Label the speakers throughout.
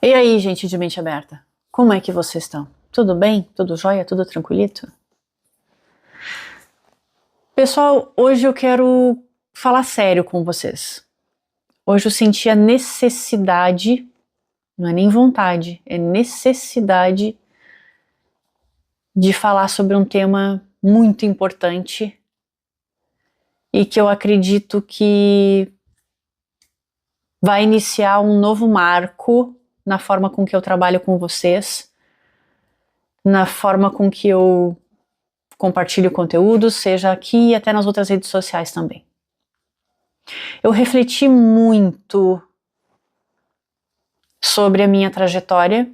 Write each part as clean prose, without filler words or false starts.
Speaker 1: E aí, gente de mente aberta? Como é que vocês estão? Tudo bem? Tudo jóia? Tudo tranquilito? Pessoal, hoje eu quero falar sério com vocês. Hoje eu senti a necessidade, não é nem vontade, é necessidade de falar sobre um tema muito importante e que eu acredito que vai iniciar um novo marco na forma com que eu trabalho com vocês, na forma com que eu compartilho conteúdo, seja aqui e até nas outras redes sociais também. Eu refleti muito sobre a minha trajetória,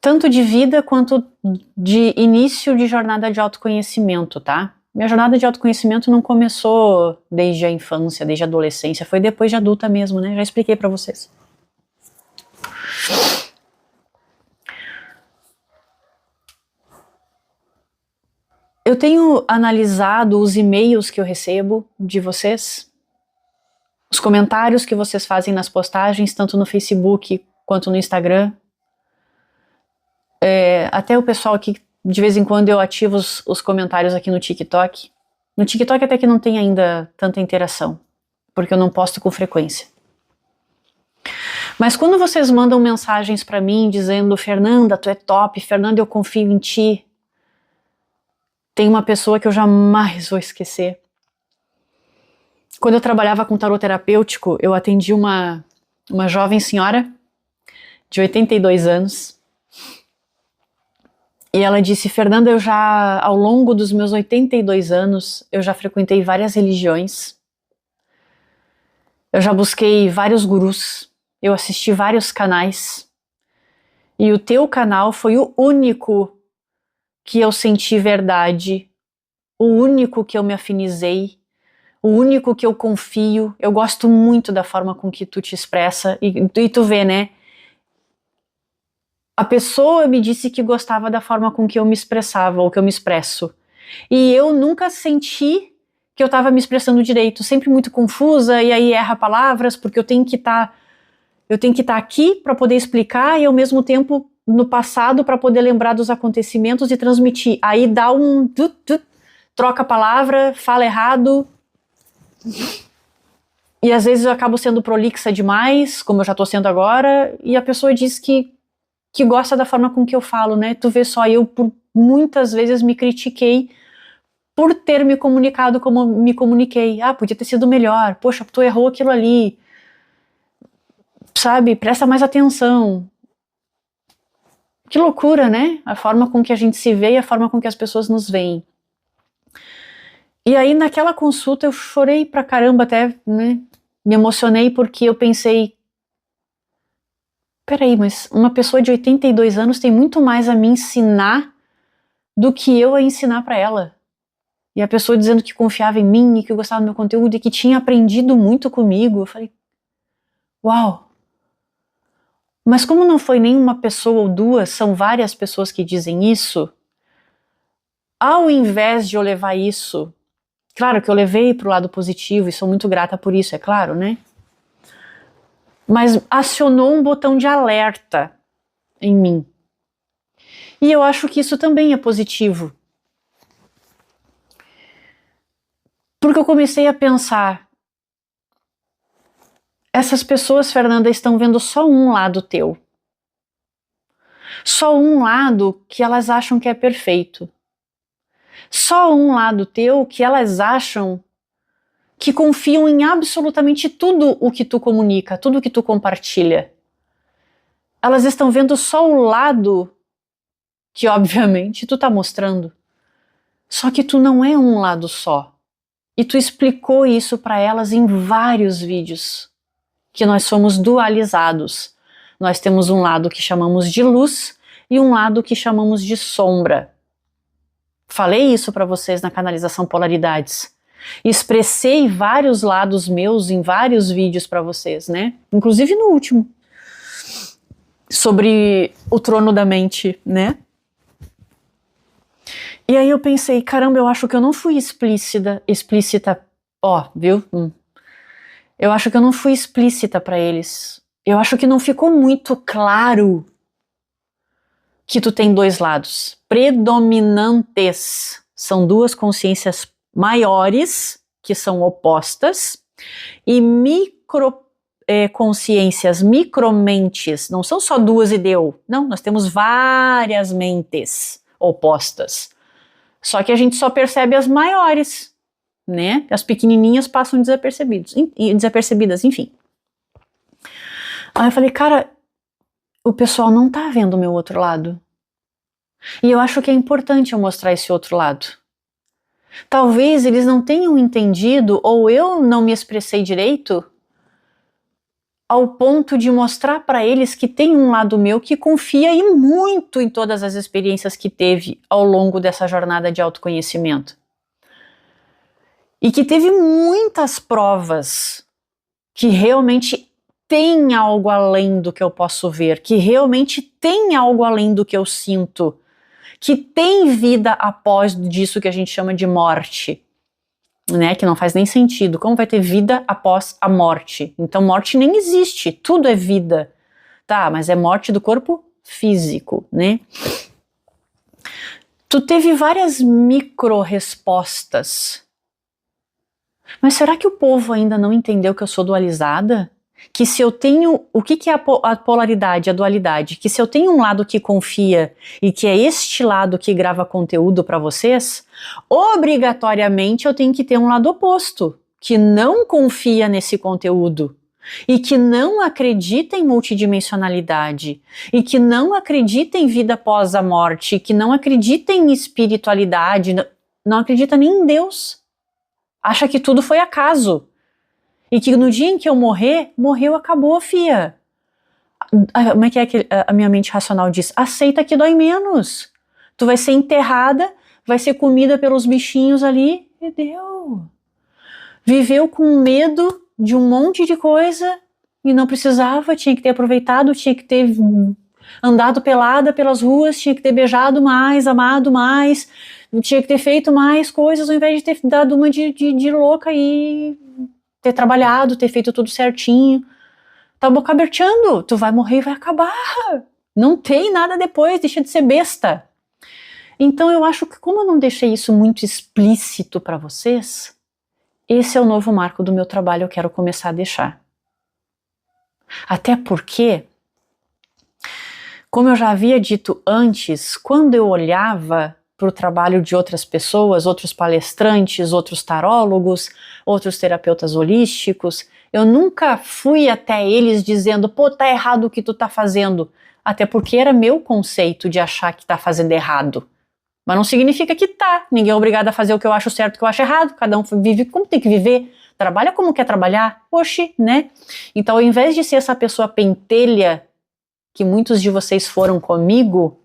Speaker 1: tanto de vida quanto de início de jornada de autoconhecimento, tá? Minha jornada de autoconhecimento não começou desde a infância, desde a adolescência, foi depois de adulta mesmo, né? Já expliquei pra vocês. Eu tenho analisado os e-mails que eu recebo de vocês, os comentários que vocês fazem nas postagens, tanto no Facebook quanto no Instagram. Até o pessoal aqui, de vez em quando eu ativo os comentários aqui no TikTok. No TikTok até que não tem ainda tanta interação, porque eu não posto com frequência. Mas quando vocês mandam mensagens pra mim dizendo: Fernanda, tu é top, Fernanda, eu confio em ti, tem uma pessoa que eu jamais vou esquecer. Quando eu trabalhava com tarô terapêutico, eu atendi uma jovem senhora de 82 anos. E ela disse: Fernanda, eu já, ao longo dos meus 82 anos, eu já frequentei várias religiões. Eu já busquei vários gurus. Eu assisti vários canais. E o teu canal foi o único que eu senti verdade, o único que eu me afinizei, o único que eu confio. Eu gosto muito da forma com que tu te expressa, e tu vê, né? A pessoa me disse que gostava da forma com que eu me expressava, ou que eu me expresso. E eu nunca senti que eu estava me expressando direito, sempre muito confusa, e aí erra palavras, porque eu tenho que estar aqui para poder explicar, e ao mesmo tempo no passado para poder lembrar dos acontecimentos e transmitir. Aí dá um... troca a palavra, fala errado. E às vezes eu acabo sendo prolixa demais, como eu já estou sendo agora, e a pessoa diz que gosta da forma com que eu falo, né? Tu vê só, eu por muitas vezes me critiquei por ter me comunicado como me comuniquei. Ah, podia ter sido melhor. Poxa, tu errou aquilo ali. Sabe? Presta mais atenção. Que loucura, né? A forma com que a gente se vê e a forma com que as pessoas nos veem. E aí naquela consulta eu chorei pra caramba até, né? Me emocionei porque eu pensei: peraí, mas uma pessoa de 82 anos tem muito mais a me ensinar do que eu a ensinar pra ela. E a pessoa dizendo que confiava em mim e que gostava do meu conteúdo e que tinha aprendido muito comigo. Eu falei: uau! Mas como não foi nenhuma pessoa ou duas, são várias pessoas que dizem isso, ao invés de eu levar isso, claro que eu levei pro lado positivo e sou muito grata por isso, é claro, né? Mas acionou um botão de alerta em mim. E eu acho que isso também é positivo. Porque eu comecei a pensar: essas pessoas, Fernanda, estão vendo só um lado teu. Só um lado que elas acham que é perfeito. Só um lado teu que elas acham que confiam em absolutamente tudo o que tu comunica, tudo o que tu compartilha. Elas estão vendo só o lado que, obviamente, tu tá mostrando. Só que tu não é um lado só. E tu explicou isso para elas em vários vídeos. Que nós somos dualizados. Nós temos um lado que chamamos de luz e um lado que chamamos de sombra. Falei isso para vocês na canalização Polaridades. Expressei vários lados meus em vários vídeos para vocês, né? Inclusive no último. Sobre o trono da mente, né? E aí eu pensei: caramba, eu acho que eu não fui explícita, ó, viu? Eu acho que eu não fui explícita para eles. Eu acho que não ficou muito claro que tu tem dois lados predominantes. São duas consciências maiores que são opostas e consciências, micromentes. Não são só duas e deu. Não, nós temos várias mentes opostas. Só que a gente só percebe as maiores, né? As pequenininhas passam desapercebidas, enfim. Aí eu falei, cara, o pessoal não tá vendo o meu outro lado. E eu acho que é importante eu mostrar esse outro lado. Talvez eles não tenham entendido, ou eu não me expressei direito, ao ponto de mostrar para eles que tem um lado meu que confia e muito em todas as experiências que teve ao longo dessa jornada de autoconhecimento. E que teve muitas provas que realmente tem algo além do que eu posso ver, que realmente tem algo além do que eu sinto, que tem vida após disso que a gente chama de morte, né? Que não faz nem sentido. Como vai ter vida após a morte? Então morte nem existe, tudo é vida. Tá, mas é morte do corpo físico, né? Tu teve várias micro-respostas. Mas será que o povo ainda não entendeu que eu sou dualizada? Que se eu tenho, o que é a polaridade, a dualidade? Que se eu tenho um lado que confia e que é este lado que grava conteúdo para vocês, obrigatoriamente eu tenho que ter um lado oposto, que não confia nesse conteúdo e que não acredita em multidimensionalidade e que não acredita em vida após a morte, que não acredita em espiritualidade, não acredita nem em Deus. Acha que tudo foi acaso. E que no dia em que eu morrer, morreu, acabou, fia. Como é que a minha mente racional diz? Aceita que dói menos. Tu vai ser enterrada, vai ser comida pelos bichinhos ali, e deu. Viveu com medo de um monte de coisa e não precisava, tinha que ter aproveitado, tinha que ter andado pelada pelas ruas, tinha que ter beijado mais, amado mais, tinha que ter feito mais coisas ao invés de ter dado uma de louca e ter trabalhado, ter feito tudo certinho. Tá bocaberteando, tu vai morrer e vai acabar. Não tem nada depois, deixa de ser besta. Então eu acho que como eu não deixei isso muito explícito para vocês, esse é o novo marco do meu trabalho, eu quero começar a deixar. Até porque, como eu já havia dito antes, quando eu olhava para o trabalho de outras pessoas, outros palestrantes, outros tarólogos, outros terapeutas holísticos, eu nunca fui até eles dizendo, pô, tá errado o que tu tá fazendo, até porque era meu conceito de achar que tá fazendo errado. Mas não significa que tá, ninguém é obrigado a fazer o que eu acho certo e o que eu acho errado, cada um vive como tem que viver, trabalha como quer trabalhar, oxi, né? Então ao invés de ser essa pessoa pentelha, que muitos de vocês foram comigo,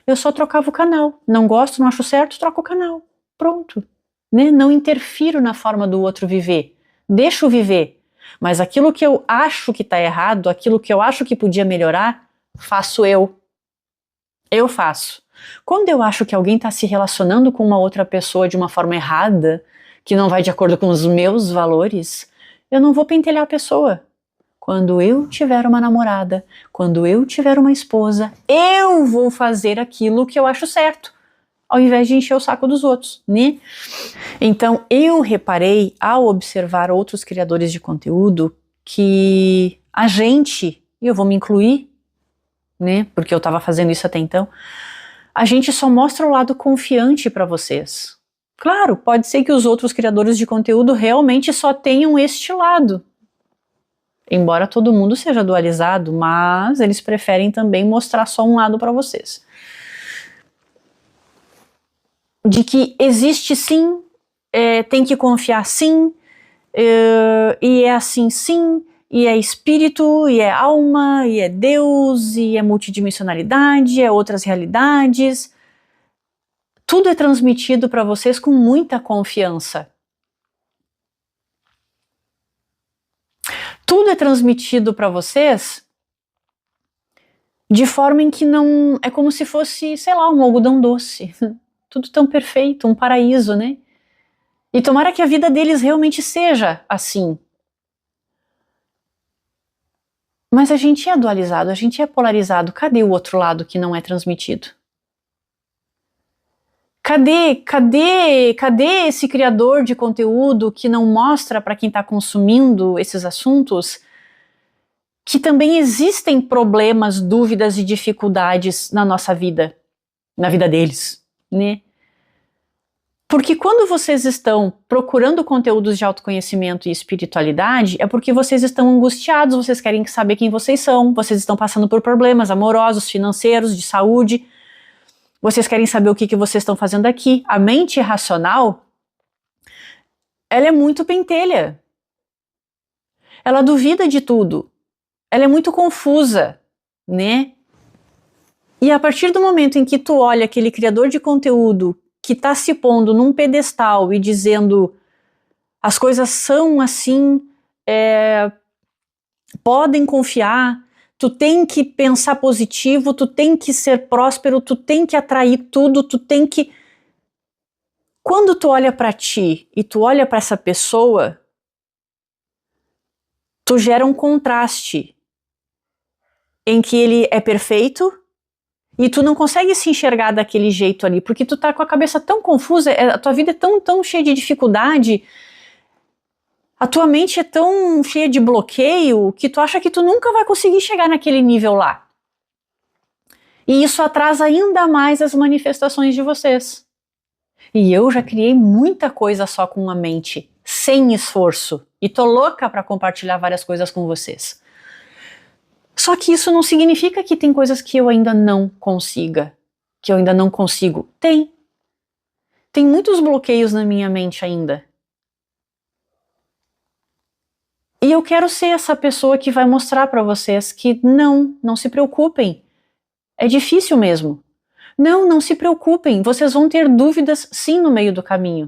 Speaker 1: eu só trocava o canal. Não gosto, não acho certo, troco o canal. Pronto. Né? Não interfiro na forma do outro viver. Deixo viver. Mas aquilo que eu acho que está errado, aquilo que eu acho que podia melhorar, faço eu. Eu faço. Quando eu acho que alguém está se relacionando com uma outra pessoa de uma forma errada, que não vai de acordo com os meus valores, eu não vou pentelhar a pessoa. Quando eu tiver uma namorada, quando eu tiver uma esposa, eu vou fazer aquilo que eu acho certo, ao invés de encher o saco dos outros, né? Então, eu reparei, ao observar outros criadores de conteúdo, que a gente, e eu vou me incluir, né? Porque eu estava fazendo isso até então, a gente só mostra o lado confiante para vocês. Claro, pode ser que os outros criadores de conteúdo realmente só tenham este lado. Embora todo mundo seja dualizado, mas eles preferem também mostrar só um lado para vocês. De que existe sim, tem que confiar sim, e é assim sim, e é espírito, e é alma, e é Deus, e é multidimensionalidade, é outras realidades. Tudo é transmitido para vocês com muita confiança. Tudo é transmitido para vocês de forma em que não... É como se fosse, sei lá, um algodão doce. Tudo tão perfeito, um paraíso, né? E tomara que a vida deles realmente seja assim. Mas a gente é dualizado, a gente é polarizado. Cadê o outro lado que não é transmitido? Cadê esse criador de conteúdo que não mostra para quem está consumindo esses assuntos que também existem problemas, dúvidas e dificuldades na nossa vida, na vida deles, né? Porque quando vocês estão procurando conteúdos de autoconhecimento e espiritualidade, é porque vocês estão angustiados, vocês querem saber quem vocês são, vocês estão passando por problemas amorosos, financeiros, de saúde, vocês querem saber o que vocês estão fazendo aqui. A mente racional, ela é muito pentelha. Ela duvida de tudo. Ela é muito confusa, né? E a partir do momento em que tu olha aquele criador de conteúdo que está se pondo num pedestal e dizendo as coisas são assim, podem confiar, tu tem que pensar positivo, tu tem que ser próspero, tu tem que atrair tudo, tu tem que... Quando tu olha para ti e tu olha para essa pessoa, tu gera um contraste em que ele é perfeito e tu não consegue se enxergar daquele jeito ali, porque tu tá com a cabeça tão confusa, a tua vida é tão cheia de dificuldade, a tua mente é tão cheia de bloqueio que tu acha que tu nunca vai conseguir chegar naquele nível lá. E isso atrasa ainda mais as manifestações de vocês. E eu já criei muita coisa só com a mente, sem esforço, e tô louca para compartilhar várias coisas com vocês. Só que isso não significa que tem coisas que eu ainda não consiga, que eu ainda não consigo. Tem. Tem muitos bloqueios na minha mente ainda. E eu quero ser essa pessoa que vai mostrar para vocês que não se preocupem. É difícil mesmo. Não se preocupem, vocês vão ter dúvidas sim no meio do caminho.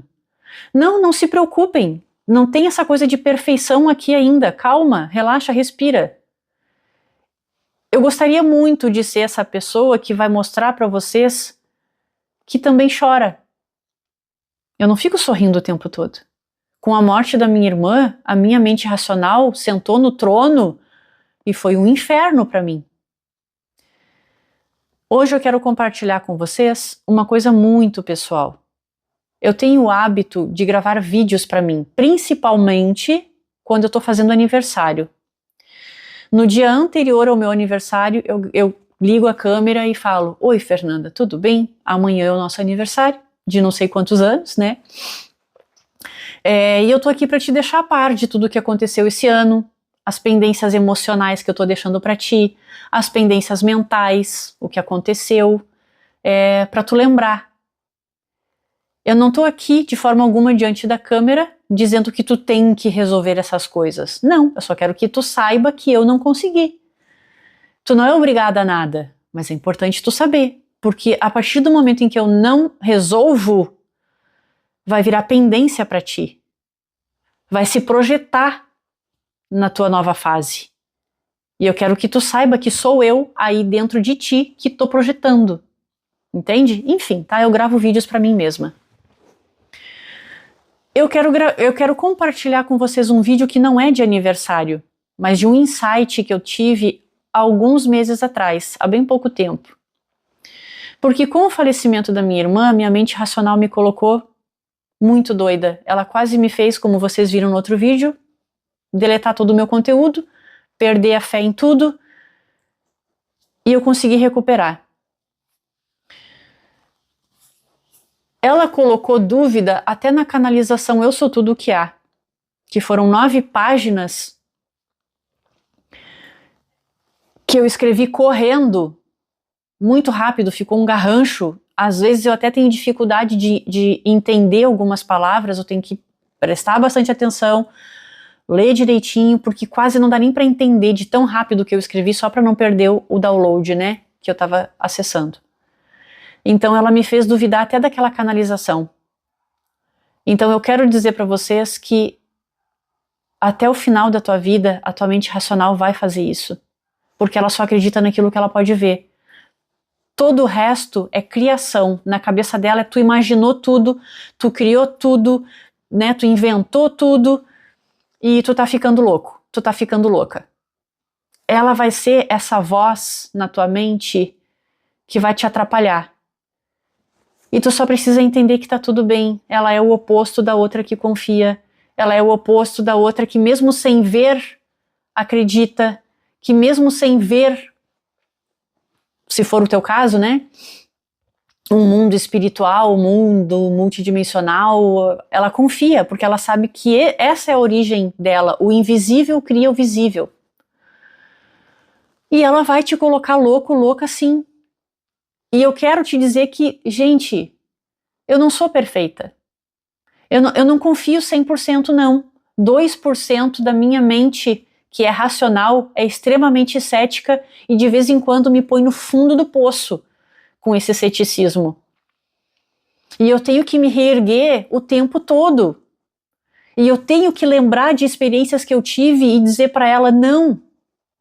Speaker 1: Não se preocupem, não tem essa coisa de perfeição aqui ainda. Calma, relaxa, respira. Eu gostaria muito de ser essa pessoa que vai mostrar para vocês que também chora. Eu não fico sorrindo o tempo todo. Com a morte da minha irmã, a minha mente racional sentou no trono e foi um inferno para mim. Hoje eu quero compartilhar com vocês uma coisa muito pessoal. Eu tenho o hábito de gravar vídeos para mim, principalmente quando eu estou fazendo aniversário. No dia anterior ao meu aniversário, eu ligo a câmera e falo: "Oi, Fernanda, tudo bem? Amanhã é o nosso aniversário, de não sei quantos anos, né? E eu tô aqui para te deixar a par de tudo que aconteceu esse ano, as pendências emocionais que eu tô deixando para ti, as pendências mentais, o que aconteceu, para tu lembrar. Eu não tô aqui de forma alguma diante da câmera dizendo que tu tem que resolver essas coisas. Não, eu só quero que tu saiba que eu não consegui. Tu não é obrigada a nada, mas é importante tu saber, porque a partir do momento em que eu não resolvo, vai virar pendência para ti. Vai se projetar na tua nova fase. E eu quero que tu saiba que sou eu aí dentro de ti que tô projetando. Entende? Enfim, tá? Eu gravo vídeos para mim mesma. Eu quero compartilhar com vocês um vídeo que não é de aniversário, mas de um insight que eu tive alguns meses atrás, há bem pouco tempo. Porque com o falecimento da minha irmã, minha mente racional me colocou muito doida. Ela quase me fez, como vocês viram no outro vídeo, deletar todo o meu conteúdo, perder a fé em tudo, e eu consegui recuperar. Ela colocou dúvida até na canalização Eu Sou Tudo O Que Há, que foram 9 páginas que eu escrevi correndo, muito rápido, ficou um garrancho. Às vezes eu até tenho dificuldade de entender algumas palavras, eu tenho que prestar bastante atenção, ler direitinho, porque quase não dá nem para entender de tão rápido que eu escrevi, só para não perder o download, né, que eu estava acessando. Então ela me fez duvidar até daquela canalização. Então eu quero dizer para vocês que até o final da tua vida, a tua mente racional vai fazer isso, porque ela só acredita naquilo que ela pode ver. Todo o resto é criação. Na cabeça dela, tu imaginou tudo, tu criou tudo, né? Tu inventou tudo e tu tá ficando louco, tu tá ficando louca. ela vai ser essa voz na tua mente que vai te atrapalhar. E tu só precisa entender que tá tudo bem. Ela é o oposto da outra que confia. Ela é o oposto da outra que mesmo sem ver, acredita. Que mesmo sem ver, se for o teu caso, né? Um mundo espiritual, um mundo multidimensional, ela confia, porque ela sabe que essa é a origem dela. O invisível cria o visível. E ela vai te colocar louco, louca sim. E eu quero te dizer que, gente, eu não sou perfeita. Eu não confio 100% não. 2% da minha mente, que é racional, é extremamente cética e de vez em quando me põe no fundo do poço com esse ceticismo. E eu tenho que me reerguer o tempo todo. E eu tenho que lembrar de experiências que eu tive e dizer para ela, não,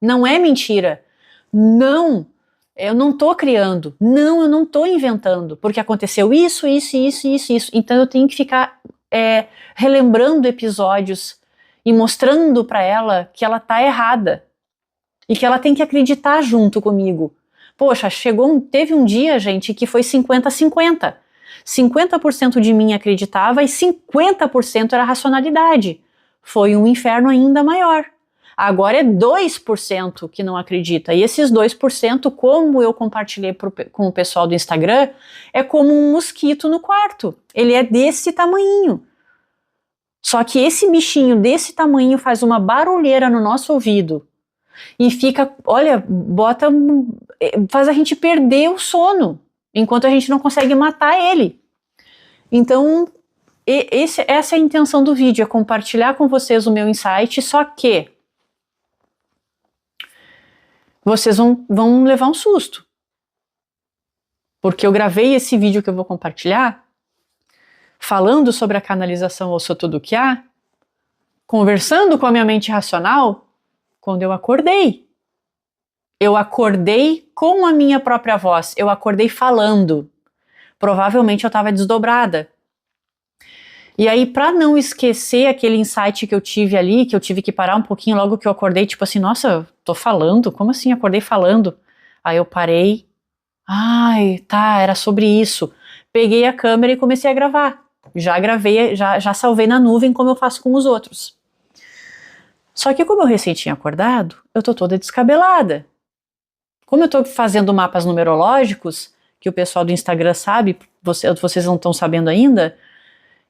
Speaker 1: não é mentira. Não, eu não estou criando. Não, eu não estou inventando. Porque aconteceu isso. Então eu tenho que ficar relembrando episódios e mostrando para ela que ela está errada. E que ela tem que acreditar junto comigo. Poxa, teve um dia, gente, que foi 50-50. 50% de mim acreditava e 50% era racionalidade. Foi um inferno ainda maior. Agora é 2% que não acredita. E esses 2%, como eu compartilhei com o pessoal do Instagram, é como um mosquito no quarto. Ele é desse tamanhinho. Só que esse bichinho desse tamanho faz uma barulheira no nosso ouvido. E fica, olha, faz a gente perder o sono, enquanto a gente não consegue matar ele. Então, essa é a intenção do vídeo, é compartilhar com vocês o meu insight, só que vocês vão levar um susto. Porque eu gravei esse vídeo que eu vou compartilhar, falando sobre a canalização ao Sotodukyá, conversando com a minha mente racional, quando eu acordei. Eu acordei com a minha própria voz, eu acordei falando. Provavelmente eu estava desdobrada. E aí, para não esquecer aquele insight que eu tive ali, que eu tive que parar um pouquinho logo que eu acordei, tipo assim, nossa, tô falando? Como assim acordei falando? Aí eu parei. Ai, tá, era sobre isso. Peguei a câmera e comecei a gravar. Já gravei, já salvei na nuvem como eu faço com os outros. Só que como eu recém tinha acordado, eu tô toda descabelada. Como eu tô fazendo mapas numerológicos, que o pessoal do Instagram sabe, vocês não estão sabendo ainda,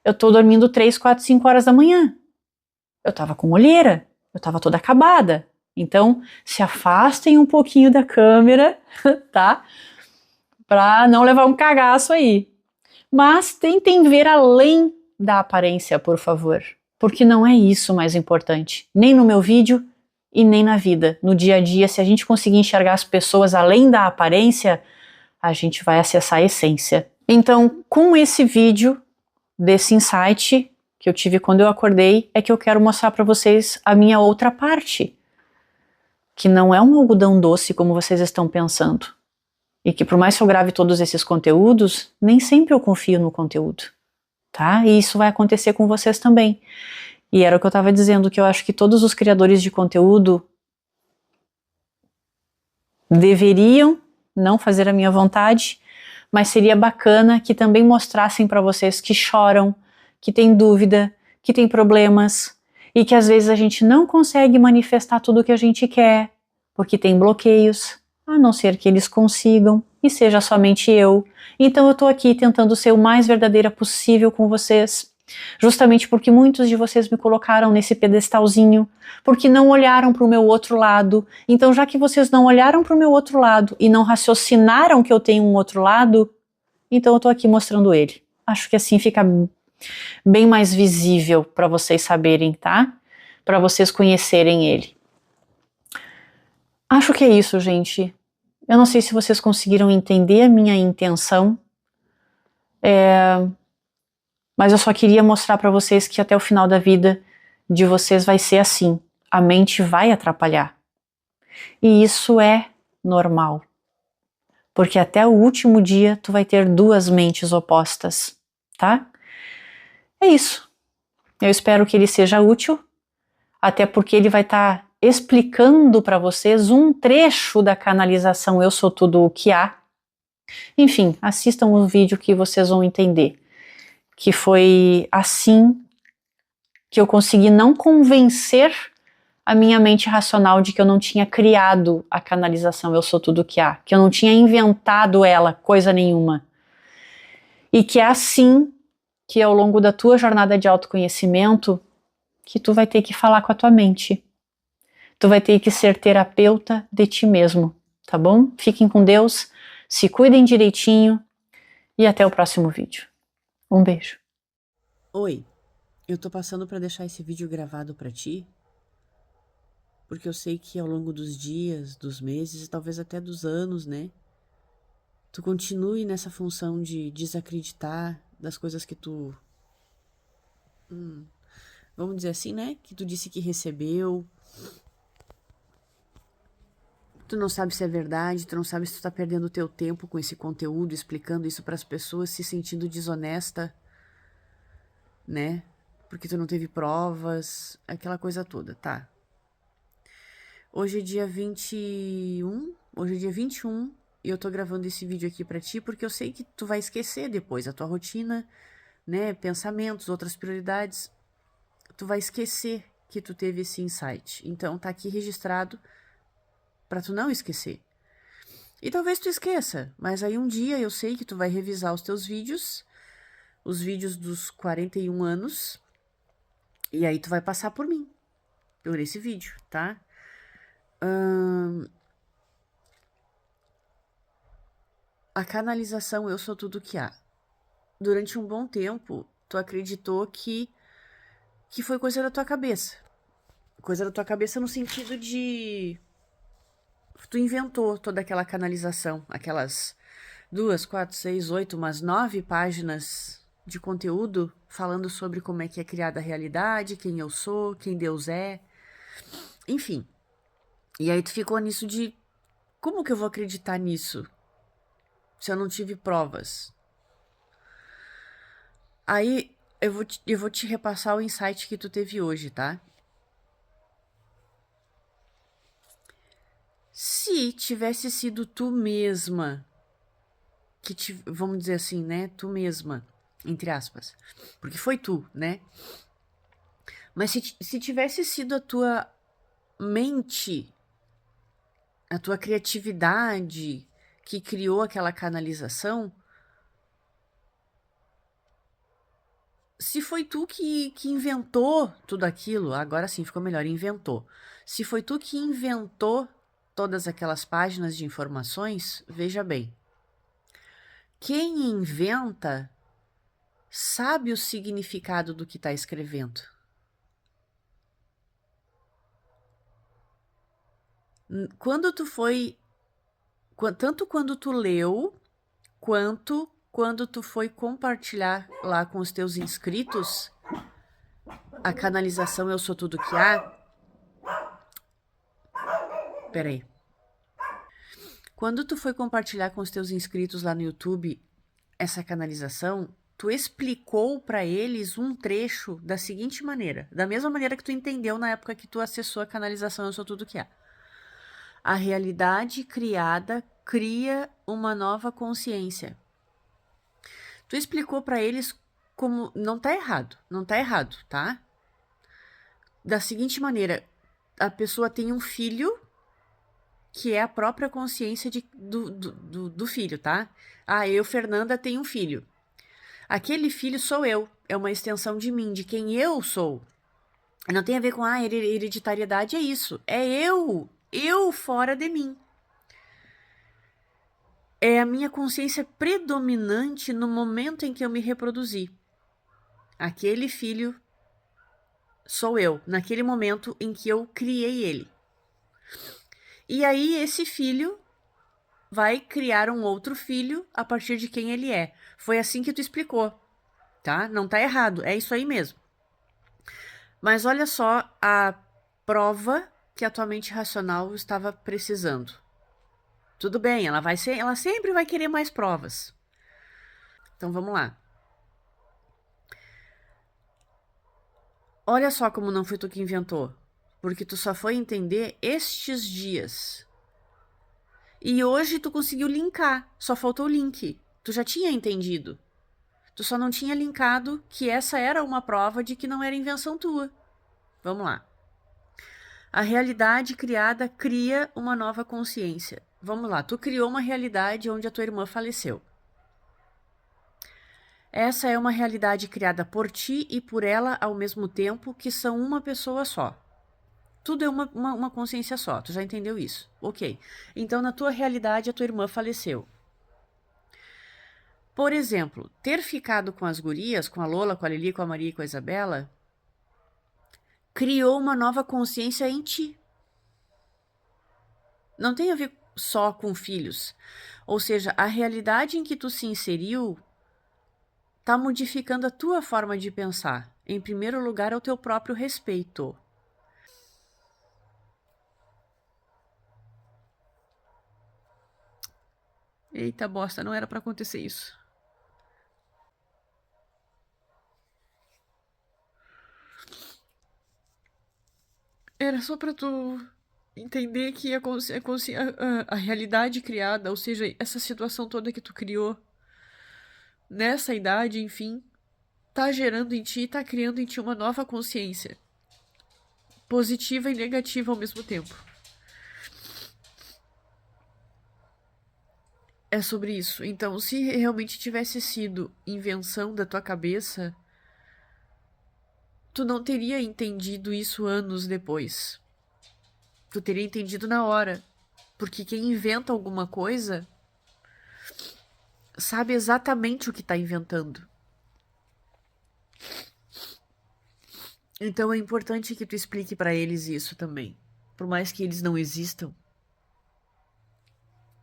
Speaker 1: eu tô dormindo 3, 4, 5 horas da manhã. Eu tava com olheira, eu tava toda acabada. Então, se afastem um pouquinho da câmera, tá? Pra não levar um cagaço aí. Mas tentem ver além da aparência, por favor. Porque não é isso mais importante. Nem no meu vídeo e nem na vida. No dia a dia, se a gente conseguir enxergar as pessoas além da aparência, a gente vai acessar a essência. Então, com esse vídeo, desse insight que eu tive quando eu acordei, é que eu quero mostrar para vocês a minha outra parte, que não é um algodão doce como vocês estão pensando, e que por mais que eu grave todos esses conteúdos, nem sempre eu confio no conteúdo, tá? E isso vai acontecer com vocês também. E era o que eu estava dizendo, que eu acho que todos os criadores de conteúdo deveriam não fazer a minha vontade, mas seria bacana que também mostrassem para vocês que choram, que têm dúvida, que têm problemas e que às vezes a gente não consegue manifestar tudo o que a gente quer, porque tem bloqueios, a não ser que eles consigam e seja somente eu. Então eu tô aqui tentando ser o mais verdadeira possível com vocês, justamente porque muitos de vocês me colocaram nesse pedestalzinho, porque não olharam para o meu outro lado. Então, já que vocês não olharam para o meu outro lado e não raciocinaram que eu tenho um outro lado, então eu tô aqui mostrando ele. Acho que assim fica bem mais visível para vocês saberem, tá? Para vocês conhecerem ele. Acho que é isso, gente. Eu não sei se vocês conseguiram entender a minha intenção, mas eu só queria mostrar para vocês que até o final da vida de vocês vai ser assim. A mente vai atrapalhar. E isso é normal. Porque até o último dia tu vai ter duas mentes opostas, tá? É isso. Eu espero que ele seja útil, até porque ele vai estar explicando para vocês um trecho da canalização Eu Sou Tudo o que Há. Enfim, assistam o vídeo que vocês vão entender. Que foi assim que eu consegui não convencer a minha mente racional de que eu não tinha criado a canalização Eu Sou Tudo o que Há, que eu não tinha inventado ela, coisa nenhuma. E que é assim que ao longo da tua jornada de autoconhecimento, que tu vai ter que falar com a tua mente. Tu vai ter que ser terapeuta de ti mesmo, tá bom? Fiquem com Deus, se cuidem direitinho e até o próximo vídeo. Um beijo.
Speaker 2: Oi, eu tô passando pra deixar esse vídeo gravado pra ti, porque eu sei que ao longo dos dias, dos meses e talvez até dos anos, né, tu continue nessa função de desacreditar das coisas que tu, vamos dizer assim, né, que tu disse que recebeu. Tu não sabe se é verdade, tu não sabe se tu tá perdendo o teu tempo com esse conteúdo, explicando isso pras pessoas, se sentindo desonesta, né, porque tu não teve provas, aquela coisa toda, tá? Hoje é dia 21, hoje é dia 21 e eu tô gravando esse vídeo aqui pra ti porque eu sei que tu vai esquecer depois a tua rotina, né, pensamentos, outras prioridades, tu vai esquecer que tu teve esse insight. Então tá aqui registrado pra tu não esquecer. E talvez tu esqueça, mas aí um dia eu sei que tu vai revisar os teus vídeos, os vídeos dos 41 anos, e aí tu vai passar por mim, por esse vídeo, tá? A canalização Eu Sou Tudo Que Há. Durante um bom tempo, tu acreditou que foi coisa da tua cabeça. Coisa da tua cabeça no sentido de... Tu inventou toda aquela canalização, aquelas 2, 4, 6, 8, umas 9 páginas de conteúdo falando sobre como é que é criada a realidade, quem eu sou, quem Deus é, enfim. E aí tu ficou nisso de... Como que eu vou acreditar nisso se eu não tive provas? Aí eu vou te repassar o insight que tu teve hoje, tá? Se tivesse sido tu mesma, vamos dizer assim, né? Tu mesma, entre aspas. Porque foi tu, né? Mas se tivesse sido a tua mente, a tua criatividade que criou aquela canalização, se foi tu que inventou tudo aquilo, agora sim ficou melhor, inventou. Se foi tu que inventou todas aquelas páginas de informações, veja bem. Quem inventa sabe o significado do que está escrevendo. Quando tu foi, tanto quando tu leu, quanto quando tu foi compartilhar lá com os teus inscritos, a canalização Eu Sou Tudo Que Há. Peraí. Quando tu foi compartilhar com os teus inscritos lá no YouTube essa canalização, tu explicou para eles um trecho da seguinte maneira, da mesma maneira que tu entendeu na época que tu acessou a canalização Eu Sou Tudo Que Há. A realidade criada cria uma nova consciência. Tu explicou para eles como não tá errado, tá? Da seguinte maneira, a pessoa tem um filho que é a própria consciência do filho, tá? Ah, eu, Fernanda, tenho um filho. Aquele filho sou eu, é uma extensão de mim, de quem eu sou. Não tem a ver com hereditariedade, é isso. É eu fora de mim. É a minha consciência predominante no momento em que eu me reproduzi. Aquele filho sou eu, naquele momento em que eu criei ele. E aí esse filho vai criar um outro filho a partir de quem ele é. Foi assim que tu explicou, tá? Não tá errado, é isso aí mesmo. Mas olha só a prova que a tua mente racional estava precisando. Tudo bem, ela sempre vai querer mais provas. Então vamos lá. Olha só como não foi tu que inventou. porque tu só foi entender estes dias. E hoje tu conseguiu linkar, só faltou o link. Tu já tinha entendido. Tu só não tinha linkado que essa era uma prova de que não era invenção tua. Vamos lá. A realidade criada cria uma nova consciência. Vamos lá, tu criou uma realidade onde a tua irmã faleceu. Essa é uma realidade criada por ti e por ela ao mesmo tempo, que são uma pessoa só. Tudo é uma consciência só, tu já entendeu isso? Ok. Então, na tua realidade, a tua irmã faleceu. Por exemplo, ter ficado com as gurias, com a Lola, com a Lili, com a Maria e com a Isabela, criou uma nova consciência em ti. Não tem a ver só com filhos. Ou seja, a realidade em que tu se inseriu está modificando a tua forma de pensar. Em primeiro lugar, é o teu próprio respeito. Eita bosta, não era pra acontecer isso. Era só pra tu entender que a realidade criada, ou seja, essa situação toda que tu criou nessa idade, enfim, tá gerando em ti, tá criando em ti uma nova consciência. Positiva e negativa ao mesmo tempo. É sobre isso. Então, se realmente tivesse sido invenção da tua cabeça, tu não teria entendido isso anos depois. Tu teria entendido na hora. Porque quem inventa alguma coisa sabe exatamente o que tá inventando. Então é importante que tu explique pra eles isso também. Por mais que eles não existam.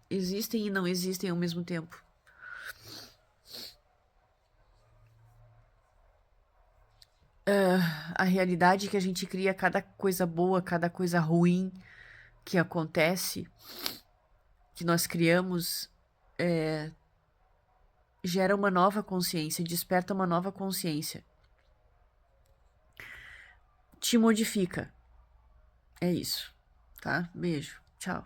Speaker 2: Existem e não existem ao mesmo tempo. A realidade que a gente cria, cada coisa boa, cada coisa ruim que acontece, que nós criamos, gera uma nova consciência, desperta uma nova consciência. Te modifica. É isso, tá? Beijo. Tchau.